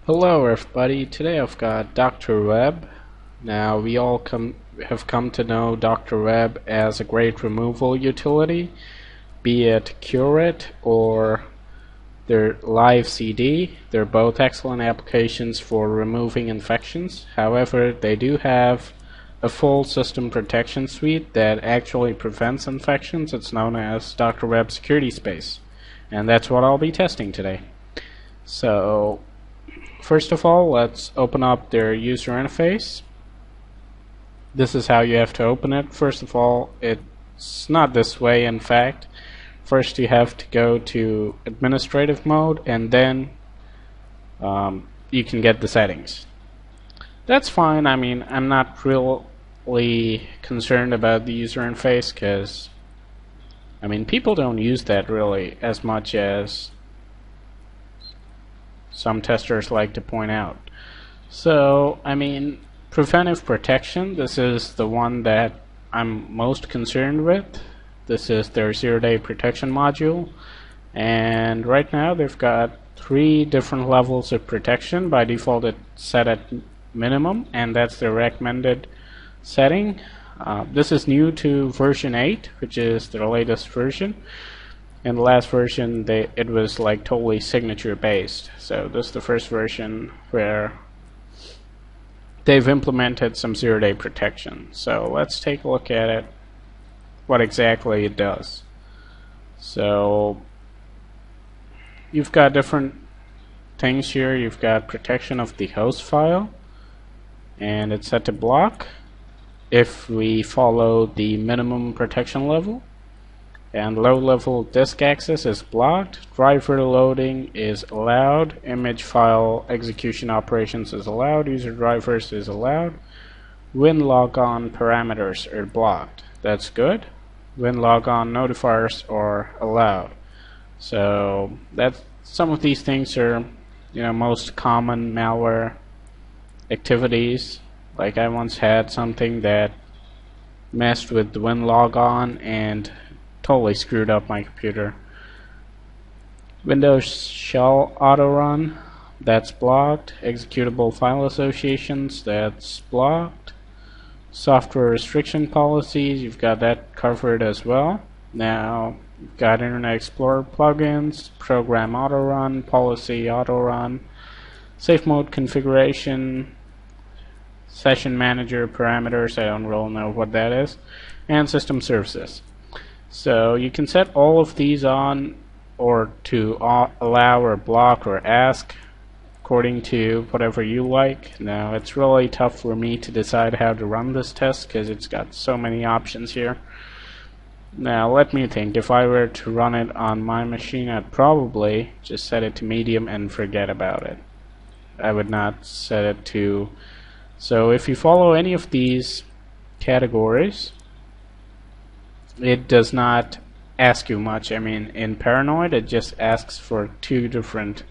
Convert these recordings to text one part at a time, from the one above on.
Hello everybody, today I've got Dr. Web. Now we all have come to know Dr. Web as a great removal utility, be it Curate or their Live CD. They're both excellent applications for removing infections. However, they do have a full system protection suite that actually prevents infections. It's known as Dr. Web Security Space, and that's what I'll be testing today. So first of all, let's open up their user interface. This is how you have to open it. First of all, it's not this way, in fact. First you have to go to administrative mode, and then you can get the settings. That's fine. I mean, I'm not really concerned about the user interface because, I mean, people don't use that really as much as some testers like to point out. So, I mean, preventive protection, this is the one that I'm most concerned with. This is their zero-day protection module, and right now they've got 3 different levels of protection. By default it's set at minimum, and that's the recommended setting. This is new to version 8, which is their latest version. In the last version it was like totally signature based, so this is the first version where they've implemented some zero-day protection. So let's take a look at it, what exactly it does. So you've got different things here. You've got protection of the host file, and it's set to block if we follow the minimum protection level. And low-level disk access is blocked, driver loading is allowed, image file execution operations is allowed, user drivers is allowed, WinLogon parameters are blocked. That's good. WinLogon notifiers are allowed. So that's, some of these things are, most common malware activities. Like I once had something that messed with the WinLogon and totally screwed up my computer. Windows shell auto run, that's blocked. Executable file associations, that's blocked. Software restriction policies, you've got that covered as well. Now you've got Internet Explorer plugins, program auto run, policy auto run, safe mode configuration, session manager parameters, I don't really know what that is, and system services. So you can set all of these on, or to allow or block or ask according to whatever you like. Now it's really tough for me to decide how to run this test because it's got so many options here. Now let me think. If I were to run it on my machine, I'd probably just set it to medium and forget about it. I would not set it to... So if you follow any of these categories, it does not ask you much. I mean, in Paranoid it just asks for 2 different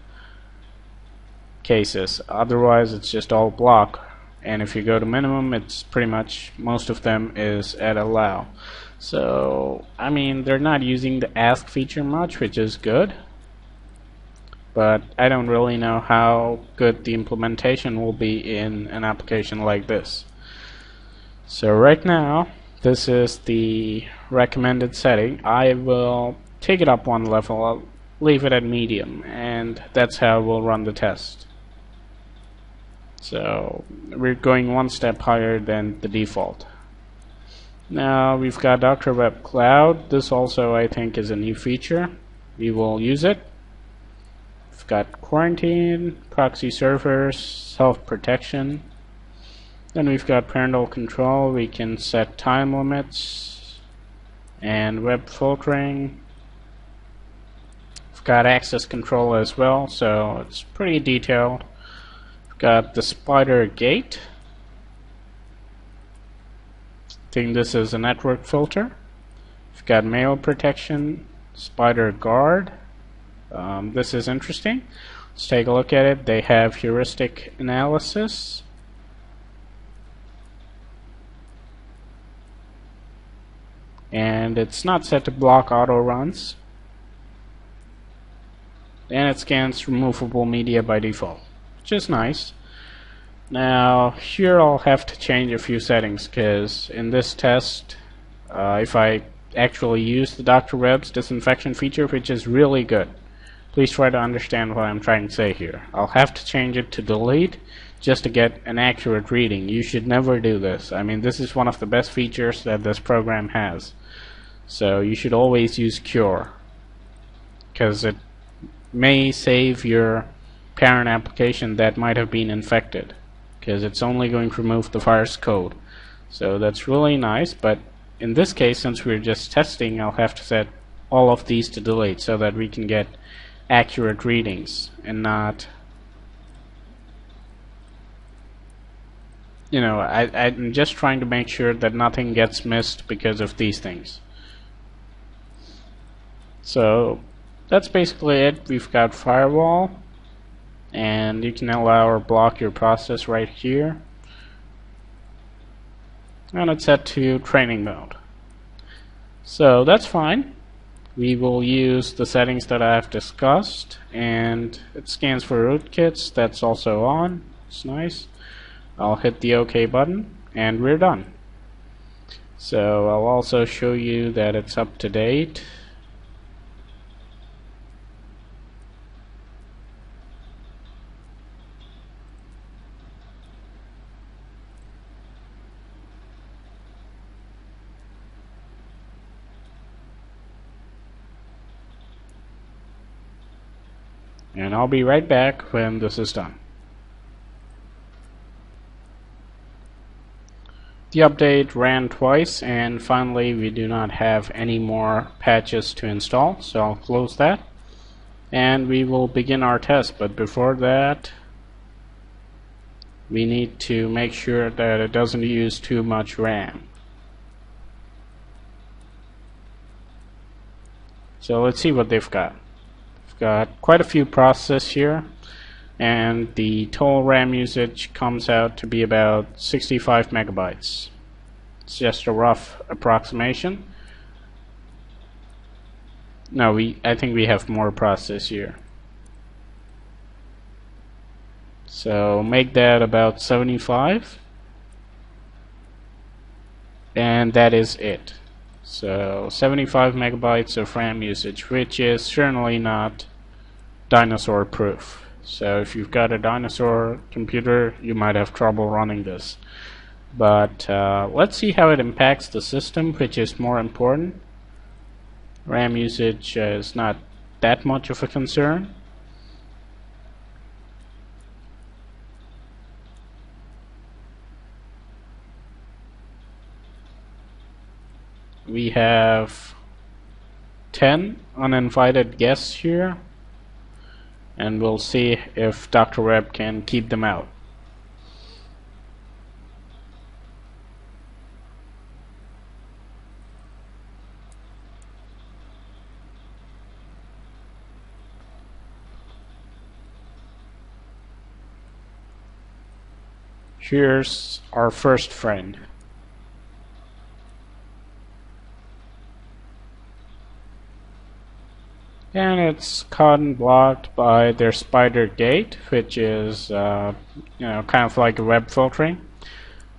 cases. Otherwise it's just all block, and if you go to minimum, it's pretty much most of them is at allow. So I mean, they're not using the ask feature much, which is good, but I don't really know how good the implementation will be in an application like this. So right now this is the recommended setting. I will take it up 1 level. I'll leave it at medium, and that's how we'll run the test. So we're going 1 step higher than the default. Now we've got Dr. Web Cloud. This also, I think, is a new feature. We will use it. We've got quarantine, proxy servers, self-protection. Then we've got parental control. We can set time limits and web filtering. We've got access control as well, so it's pretty detailed. We've got the spider gate. I think this is a network filter. We've got mail protection, spider guard. This is interesting. Let's take a look at it. They have heuristic analysis. And it's not set to block auto runs. and it scans removable media by default. which is nice. Now here I'll have to change a few settings, because in this test, if I actually use the Dr. Webb's disinfection feature, which is really good, please try to understand what I'm trying to say here. I'll have to change it to delete just to get an accurate reading. You should never do this. I mean, this is one of the best features that this program has. So you should always use cure, because it may save your parent application that might have been infected, because it's only going to remove the virus code. So that's really nice, but in this case, since we're just testing, I'll have to set all of these to delete so that we can get accurate readings and not, you know, I'm just trying to make sure that nothing gets missed because of these things. So that's basically it. We've got firewall, and you can allow or block your process right here, and it's set to training mode. So that's fine. We will use the settings that I have discussed, and it scans for rootkits. That's also on. It's nice. I'll hit the OK button, and we're done. So I'll also show you that it's up to date. And I'll be right back when this is done. The update ran twice, and finally we do not have any more patches to install, so I'll close that and we will begin our test. But before that, we need to make sure that it doesn't use too much RAM. So let's see what they've got. We've got quite a few processes here, and the total RAM usage comes out to be about 65 megabytes. It's just a rough approximation. No, I think we have more process here. So make that about 75, and that is it. So 75 megabytes of RAM usage, which is certainly not dinosaur proof. So if you've got a dinosaur computer, you might have trouble running this. But let's see how it impacts the system, which is more important. RAM usage is not that much of a concern. We have 10 uninvited guests here, and we'll see if Dr. Webb can keep them out. Here's our first friend. And it's caught and blocked by their spider gate, which is kind of like a web filtering.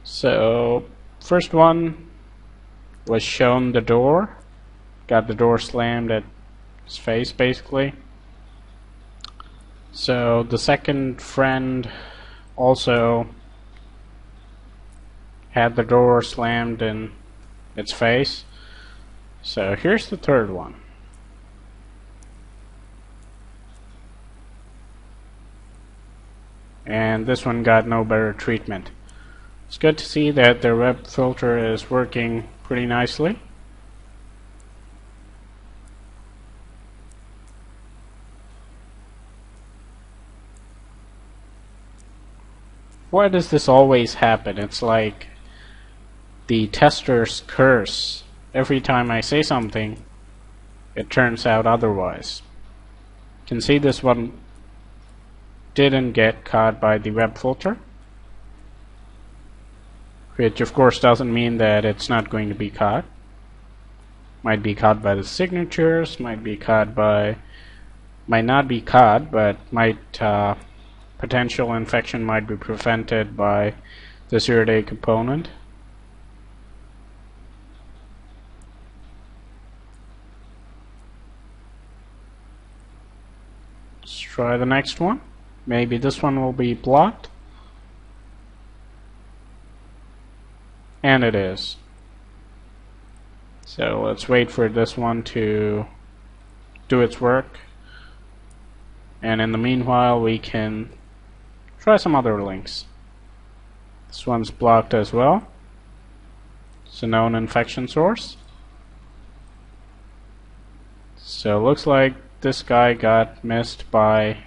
So first one was shown the door, got the door slammed at his face basically. So the second friend also had the door slammed in its face. So here's the third one. And this one got no better treatment. It's good to see that their web filter is working pretty nicely. Why does this always happen? It's like the tester's curse. Every time I say something, it turns out otherwise. You can see this one didn't get caught by the web filter, which of course doesn't mean that it's not going to be caught. Might be caught by the signatures, might not be caught, but might potential infection might be prevented by the zero-day component. Let's try the next one. Maybe this one will be blocked. And it is. So let's wait for this one to do its work. And in the meanwhile, we can try some other links. This one's blocked as well. It's a known infection source. So it looks like this guy got missed by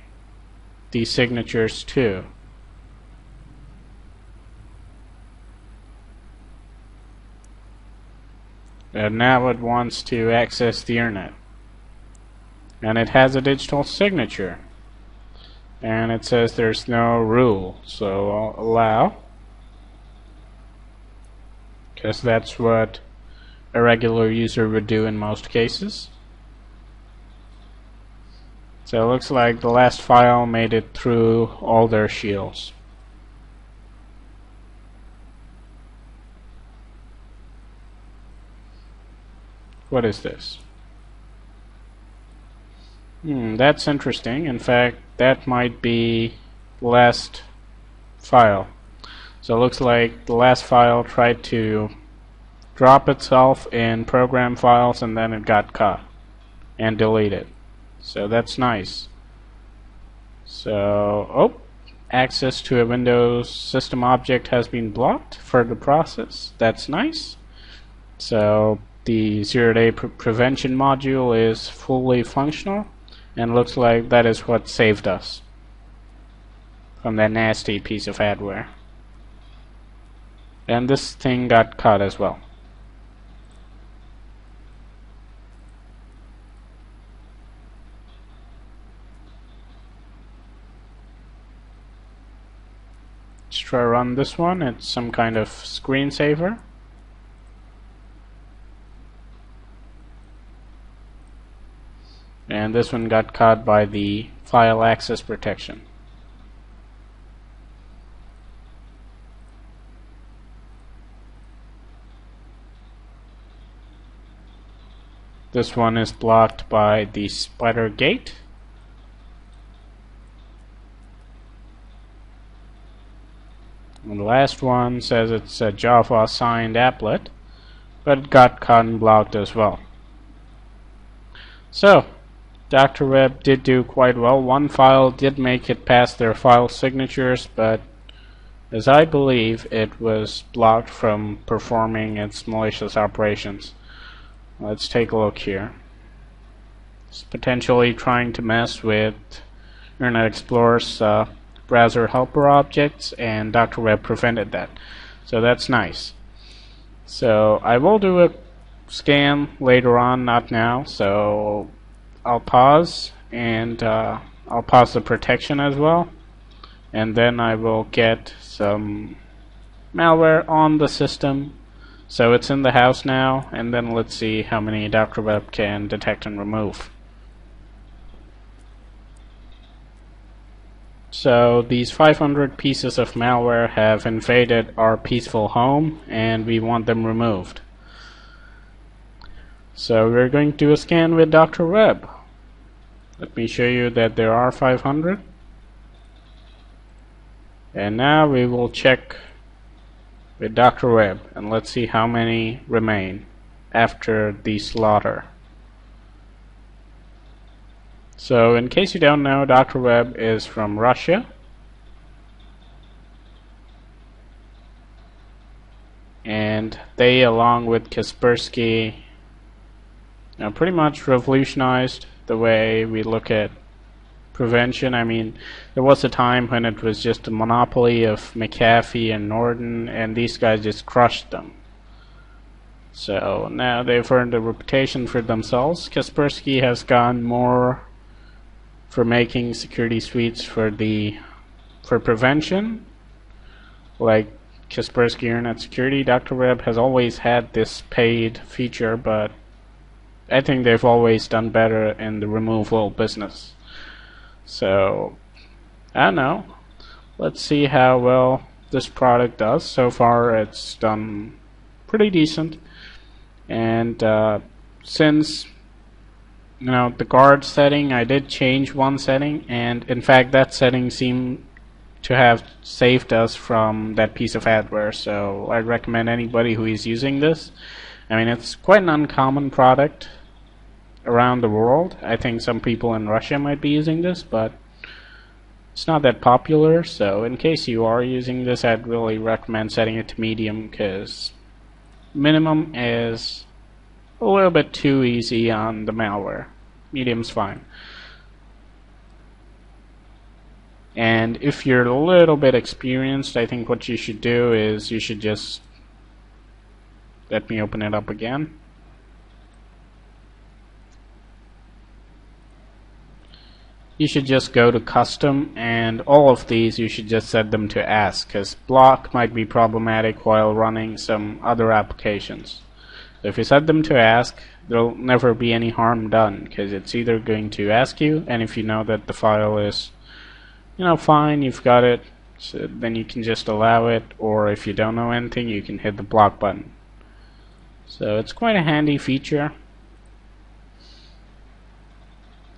these signatures too. And now it wants to access the internet. And it has a digital signature. And it says there's no rule. So I'll allow. Because that's what a regular user would do in most cases. So it looks like the last file made it through all their shields. What is this? That's interesting. In fact, that might be the last file. So it looks like the last file tried to drop itself in program files and then it got caught and deleted. So that's nice. So, access to a Windows system object has been blocked for the process. That's nice. So the zero-day prevention module is fully functional, and looks like that is what saved us from that nasty piece of adware. And this thing got caught as well. Let's try run this one. It's some kind of screensaver. And this one got caught by the file access protection. This one is blocked by the spider gate. And the last one says it's a Java signed applet, but it got caught and blocked as well. So, Dr. Web did do quite well. One file did make it past their file signatures, but as I believe, it was blocked from performing its malicious operations. Let's take a look here. It's potentially trying to mess with Internet Explorer's browser helper objects, and Dr. Web prevented that. So that's nice. So I will do a scan later on, not now. So I'll pause, and I'll pause the protection as well, and then I will get some malware on the system. So it's in the house now, and then let's see how many Dr. Web can detect and remove. So these 500 pieces of malware have invaded our peaceful home, and we want them removed. So we're going to do a scan with Dr. Web. Let me show you that there are 500. And now we will check with Dr. Web, and let's see how many remain after the slaughter. So in case you don't know, Dr. Web is from Russia. And they, along with Kaspersky, pretty much revolutionized the way we look at prevention. I mean, there was a time when it was just a monopoly of McAfee and Norton, and these guys just crushed them. So now they've earned a reputation for themselves. Kaspersky has gone more for making security suites for prevention, like Kaspersky Internet Security. Dr. Web has always had this paid feature, but I think they've always done better in the removal business. So, I don't know. Let's see how well this product does. So far it's done pretty decent, and since the guard setting, I did change one setting, and in fact that setting seemed to have saved us from that piece of adware, so I'd recommend anybody who is using this. I mean, it's quite an uncommon product around the world. I think some people in Russia might be using this, but it's not that popular, so in case you are using this, I'd really recommend setting it to medium, because minimum is a little bit too easy on the malware. Medium's fine. And if you're a little bit experienced, I think what you should do is you should just let me open it up again. You should just go to custom, and all of these you should just set them to ask, because block might be problematic while running some other applications. So if you set them to ask, there'll never be any harm done, because it's either going to ask you, and if you know that the file is fine, you've got it, so then you can just allow it, or if you don't know anything, you can hit the block button. So it's quite a handy feature.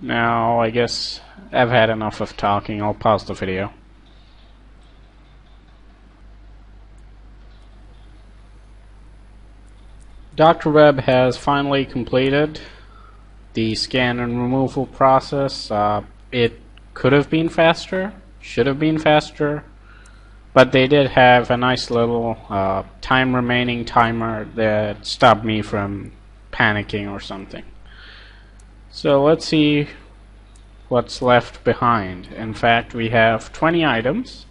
Now I guess I've had enough of talking. I'll pause the video. Dr. Web has finally completed the scan and removal process. It could have been faster, should have been faster, but they did have a nice little time remaining timer that stopped me from panicking or something. So let's see what's left behind. In fact, we have 20 items.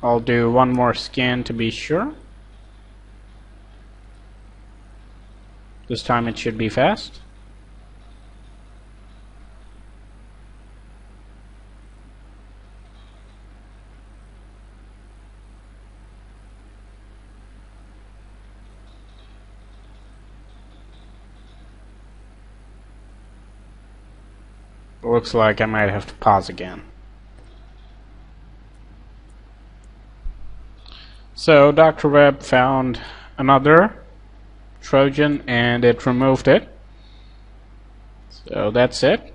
I'll do one more scan to be sure. This time it should be fast. Looks like I might have to pause again. So Dr. Web found another Trojan and it removed it. So that's it.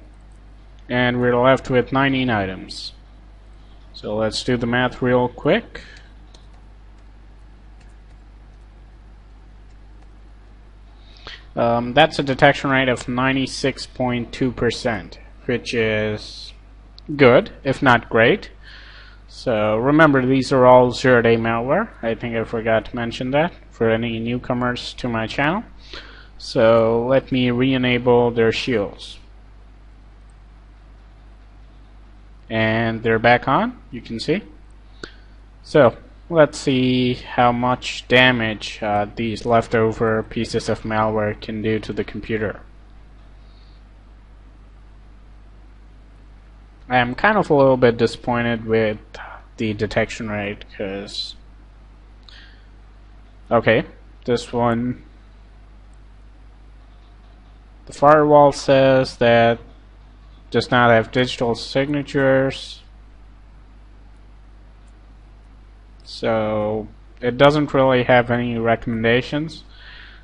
And we're left with 19 items. So let's do the math real quick. That's a detection rate of 96.2%. which is good, if not great. So remember, these are all zero-day malware. I think I forgot to mention that for any newcomers to my channel. So let me re-enable their shields. And they're back on, you can see. So let's see how much damage these leftover pieces of malware can do to the computer. I'm kind of a little bit disappointed with the detection rate, because okay, this one, the firewall says that does not have digital signatures, so it doesn't really have any recommendations.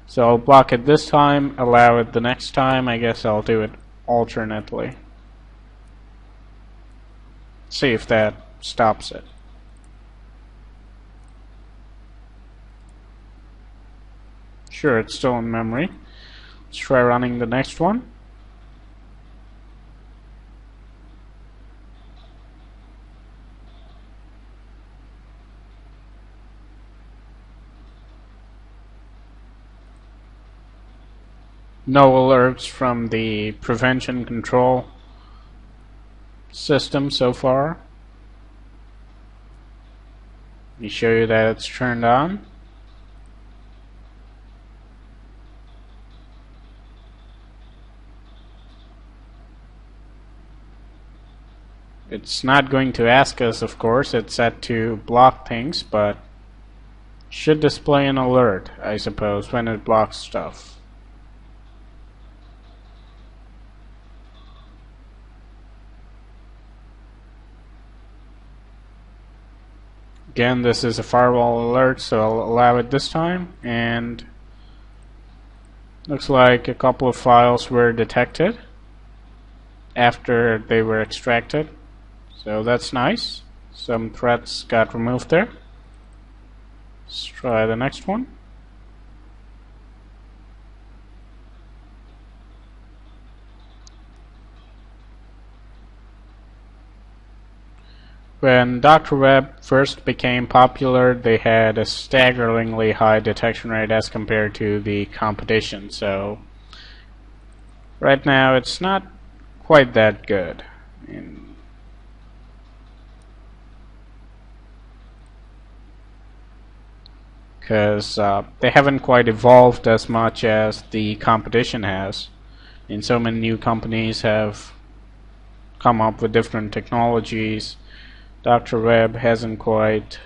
So I'll block it this time, allow it the next time. I guess I'll do it alternately. See if that stops it. Sure, it's still in memory. Let's try running the next one. No alerts from the prevention control system so far. Let me show you that it's turned on. It's not going to ask us, of course. It's set to block things, but should display an alert, I suppose, when it blocks stuff. Again, this is a firewall alert, so I'll allow it this time, and looks like a couple of files were detected after they were extracted, so that's nice. Some threats got removed there. Let's try the next one. When Dr. Web first became popular, they had a staggeringly high detection rate as compared to the competition, so right now it's not quite that good. Because they haven't quite evolved as much as the competition has. And so many new companies have come up with different technologies. Dr. Web hasn't quite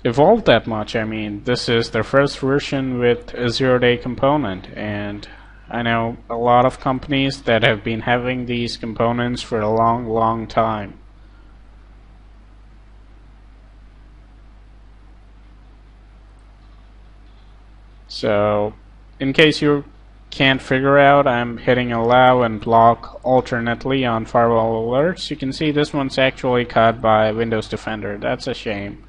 evolved that much. I mean, this is their first version with a zero-day component, and I know a lot of companies that have been having these components for a long time. So, in case you can't figure out, I'm hitting allow and block alternately on firewall alerts. You can see this one's actually caught by Windows Defender. That's a shame.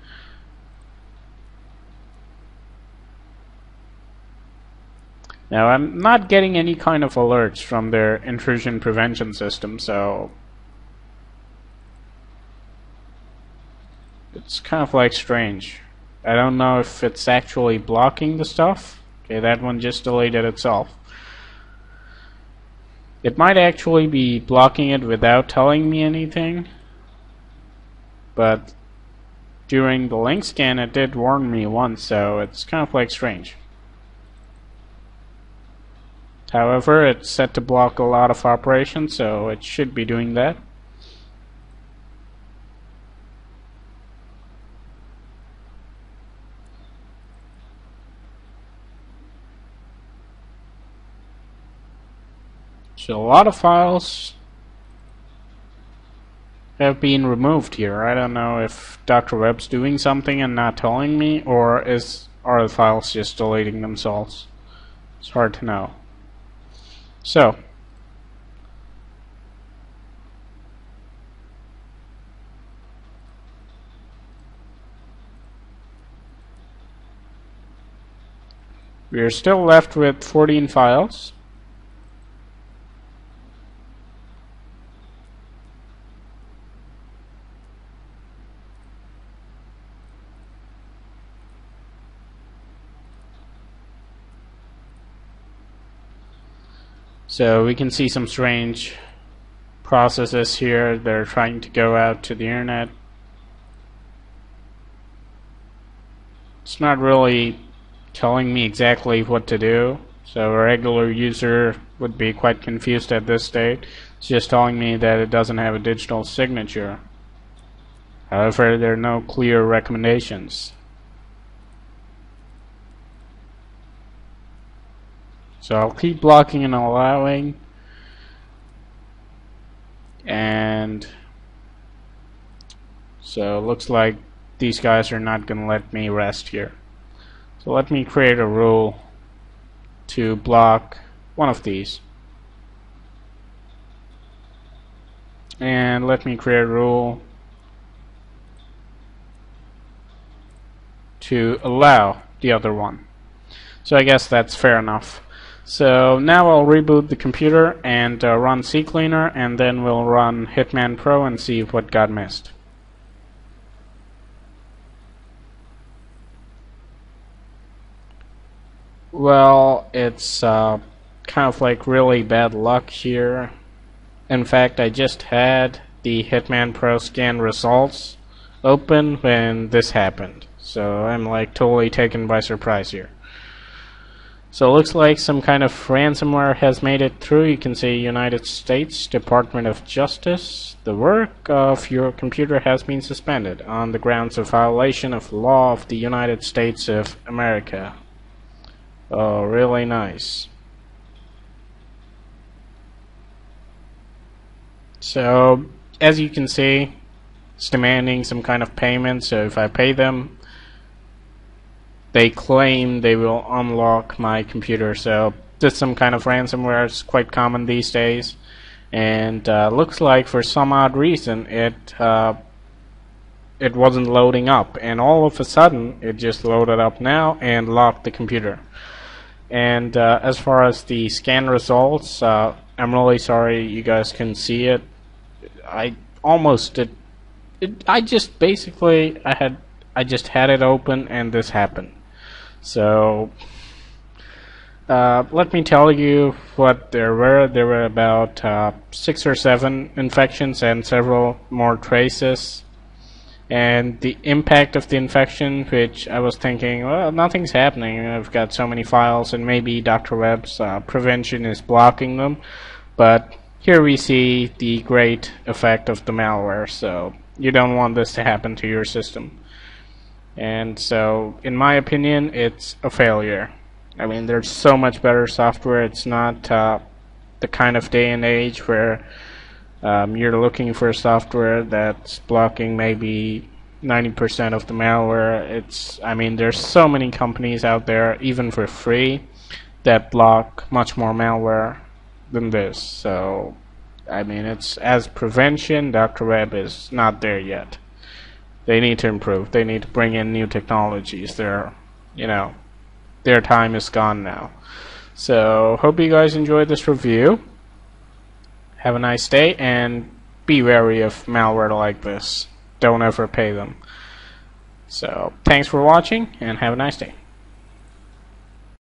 Now, I'm not getting any kind of alerts from their intrusion prevention system, so it's kind of like strange. I don't know if it's actually blocking the stuff. Okay, that one just deleted itself. It might actually be blocking it without telling me anything, but during the link scan it did warn me once, so it's kind of like strange. However, it's set to block a lot of operations, so it should be doing that. So a lot of files have been removed here. I don't know if Dr. Web's doing something and not telling me, or are the files just deleting themselves? It's hard to know. So we are still left with 14 files. So we can see some strange processes here. They're trying to go out to the internet. It's not really telling me exactly what to do, so a regular user would be quite confused at this state. It's just telling me that it doesn't have a digital signature. However, there are no clear recommendations. So I'll keep blocking and allowing, and so it looks like these guys are not going to let me rest here. So let me create a rule to block one of these, and let me create a rule to allow the other one. So I guess that's fair enough. So now I'll reboot the computer and run CCleaner, and then we'll run Hitman Pro and see what got missed. Well, it's kind of like really bad luck here. In fact, I just had the Hitman Pro scan results open when this happened, so I'm like totally taken by surprise here. So it looks like some kind of ransomware has made it through. You can see United States Department of Justice. The work of your computer has been suspended on the grounds of violation of the law of the United States of America. Oh, really nice. So, as you can see, it's demanding some kind of payment, so if I pay them, they claim they will unlock my computer. So this is some kind of ransomware. It's quite common these days, and looks like for some odd reason it wasn't loading up, and all of a sudden it just loaded up now and locked the computer. And as far as the scan results, I'm really sorry you guys couldn't see it. I almost did. I just had it open and this happened. So let me tell you what there were. There were about 6 or 7 infections and several more traces. And the impact of the infection, which I was thinking, well, nothing's happening. I've got so many files, and maybe Dr. Webb's prevention is blocking them. But here we see the great effect of the malware. So you don't want this to happen to your system. And so, in my opinion, it's a failure. I mean, there's so much better software. It's not the kind of day and age where you're looking for software that's blocking maybe 90% of the malware. I mean, there's so many companies out there, even for free, that block much more malware than this. So, I mean, it's as prevention, Dr. Webb is not there yet. They need to improve. They need to bring in new technologies. Their time is gone now. So, hope you guys enjoyed this review. Have a nice day, and be wary of malware like this. Don't ever pay them. So, thanks for watching, and have a nice day.